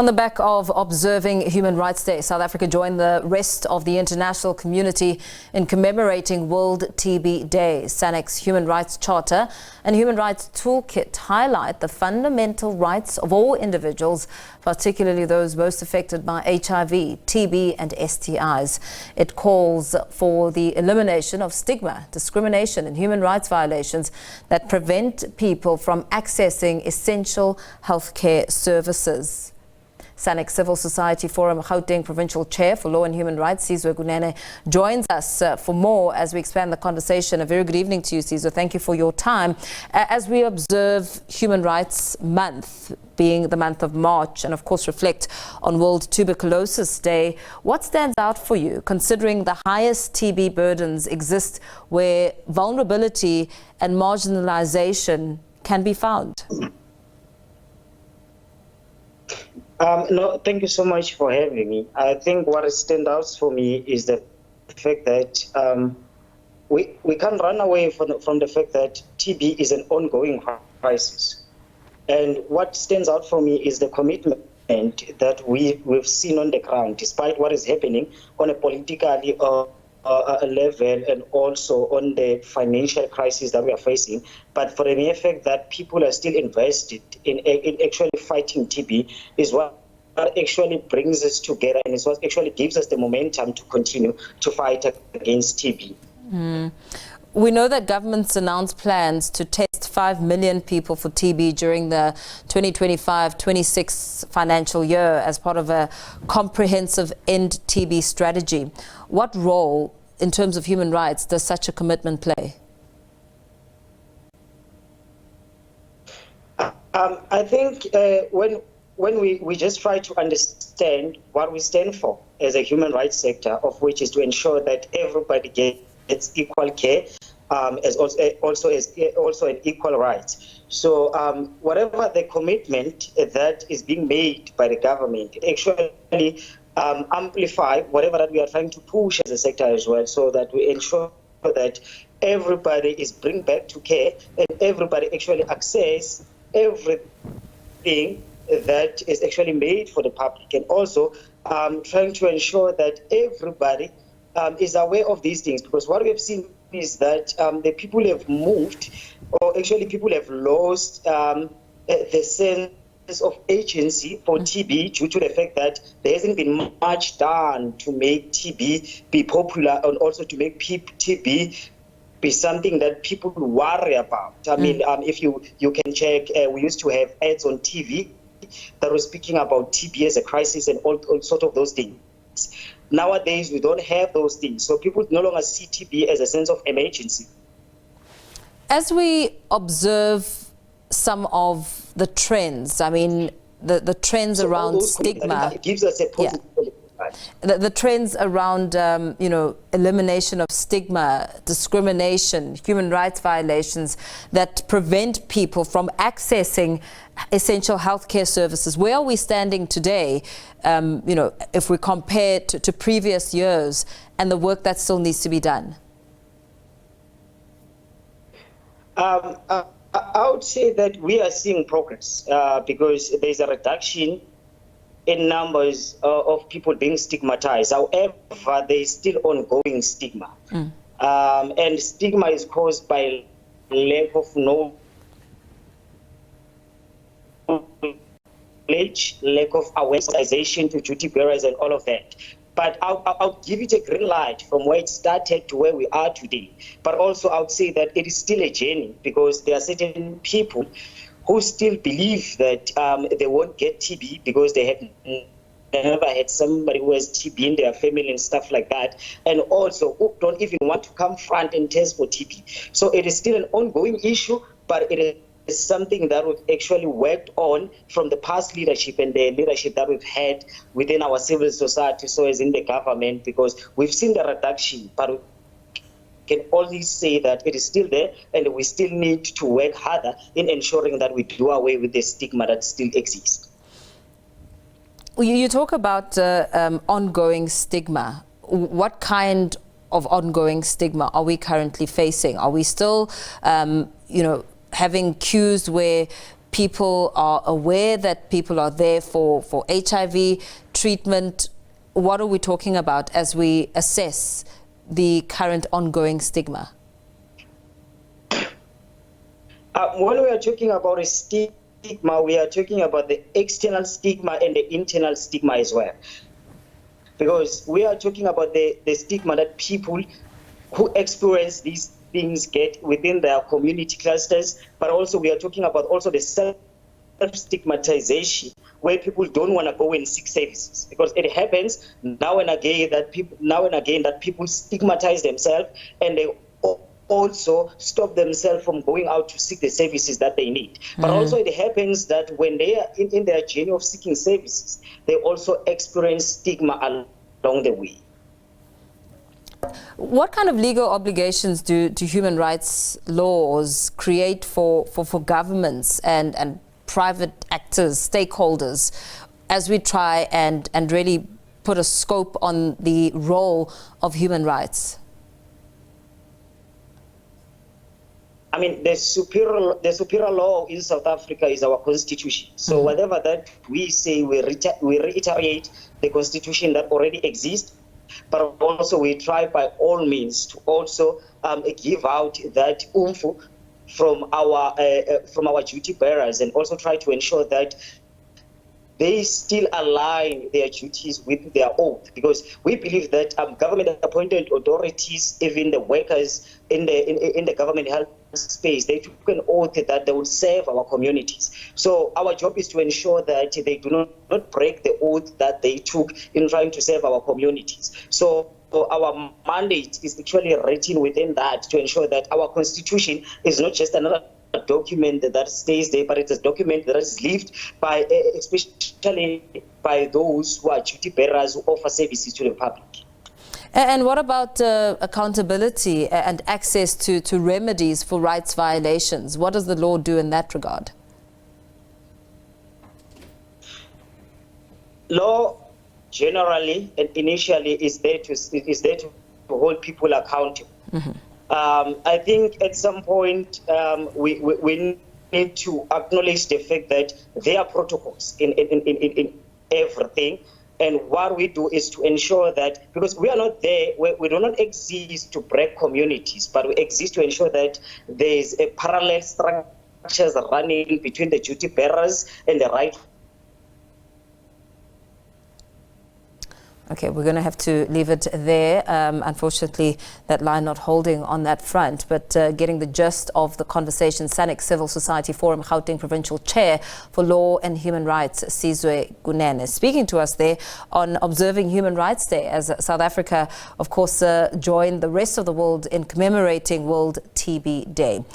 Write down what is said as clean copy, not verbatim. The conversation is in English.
On the back of observing Human Rights Day, South Africa joined the rest of the international community in commemorating World TB Day. SANAC's Human Rights Charter and Human Rights Toolkit highlight the fundamental rights of all individuals, particularly those most affected by HIV, TB and STIs. It calls for the elimination of stigma, discrimination and human rights violations that prevent people from accessing essential healthcare services. SANAC Civil Society Forum Gauteng Provincial Chair for Law and Human Rights, Sizwe Kunene, joins us for more as we expand the conversation. A very good evening to you, Sizwe. Thank you for your time. As we observe Human Rights Month, being the month of March, and of course reflect on World Tuberculosis Day, what stands out for you, considering the highest TB burdens exist where vulnerability and marginalization can be found? No, thank you so much for having me. I think what stands out for me is the fact that we can't run away from the fact that TB is an ongoing crisis. And what stands out for me is the commitment that we've seen on the ground, despite what is happening on a politically level and also on the financial crisis that we are facing. But for the mere fact that people are still invested in actually fighting TB is what actually brings us together, and it's what actually gives us the momentum to continue to fight against TB. We know that governments announced plans to test 5 million people for TB during the 2025-26 financial year as part of a comprehensive end TB strategy. What role, in terms of human rights, does such a commitment play? I think when we just try to understand what we stand for as a human rights sector, of which is to ensure that everybody gets equal care, as also an equal rights. So whatever the commitment that is being made by the government, it actually amplify whatever that we are trying to push as a sector as well, so that we ensure that everybody is bring back to care and everybody actually access everything that is actually made for the public, and also trying to ensure that everybody is aware of these things, because what we have seen is that the people have moved, or actually people have lost the sense of agency for TB due to the fact that there hasn't been much done to make TB be popular and also to make TB be something that people worry about. I mean, if you can check, we used to have ads on TV that were speaking about TB as a crisis and all sort of those things. Nowadays, we don't have those things. So people no longer see TB as a sense of emergency. As we observe some of the trends, I mean, the trends around stigma, it gives us a positive the trends around, elimination of stigma, discrimination, human rights violations that prevent people from accessing essential healthcare services. Where are we standing today, if we compare to previous years and the work that still needs to be done? I would say that we are seeing progress because there's a reduction in numbers of people being stigmatized. However, there is still ongoing stigma. And stigma is caused by lack of knowledge, lack of awareness to duty bearers and all of that. But I'll give it a green light from where it started to where we are today. But also I would say that it is still a journey, because there are certain people who still believe that they won't get TB because they have never had somebody who has TB in their family and stuff like that, and also who don't even want to come front and test for TB. So it is still an ongoing issue, but it is something that we've actually worked on from the past leadership and the leadership that we've had within our civil society, so as in the government, because we've seen the reduction, but can only say that it is still there, and we still need to work harder in ensuring that we do away with the stigma that still exists. You talk about ongoing stigma. What kind of ongoing stigma are we currently facing? Are we still, having cues where people are aware that people are there for HIV treatment? What are we talking about as we assess the current ongoing stigma? When we are talking about a stigma, we are talking about the external stigma and the internal stigma as well. Because we are talking about the stigma that people who experience these things get within their community clusters, but also we are talking about also the self-stigmatization, where people don't want to go and seek services, because it happens now and again that people stigmatize themselves, and they also stop themselves from going out to seek the services that they need. But also it happens that when they are in their journey of seeking services, they also experience stigma along the way. What kind of legal obligations do human rights laws create for governments and private actors, stakeholders, as we try and really put a scope on the role of human rights? I mean, the superior law in South Africa is our constitution. So whatever that we say, we reiterate the constitution that already exists, but also we try by all means to also give out that oomph from our duty bearers, and also try to ensure that they still align their duties with their oath, because we believe that government-appointed authorities, even the workers in the government health space, they took an oath that they will serve our communities. So our job is to ensure that they do not break the oath that they took in trying to serve our communities. So our mandate is actually written within that to ensure that our constitution is not just another document that stays there, but it's a document that is lived by, especially by those who are duty bearers who offer services to the public. And what about accountability and access to remedies for rights violations? What does the law do in that regard? Law generally and initially is there to hold people accountable. I think at some point we need to acknowledge the fact that there are protocols in everything, and what we do is to ensure that, because we are not there, we do not exist to break communities, but we exist to ensure that there is a parallel structures running between the duty bearers and the right. Okay, we're going to have to leave it there. Unfortunately, that line not holding on that front, but getting the gist of the conversation. SANAC Civil Society Forum Gauteng Provincial Chair for Law and Human Rights, Sizwe Kunene, speaking to us there on observing Human Rights Day, as South Africa, of course, joined the rest of the world in commemorating World TB Day.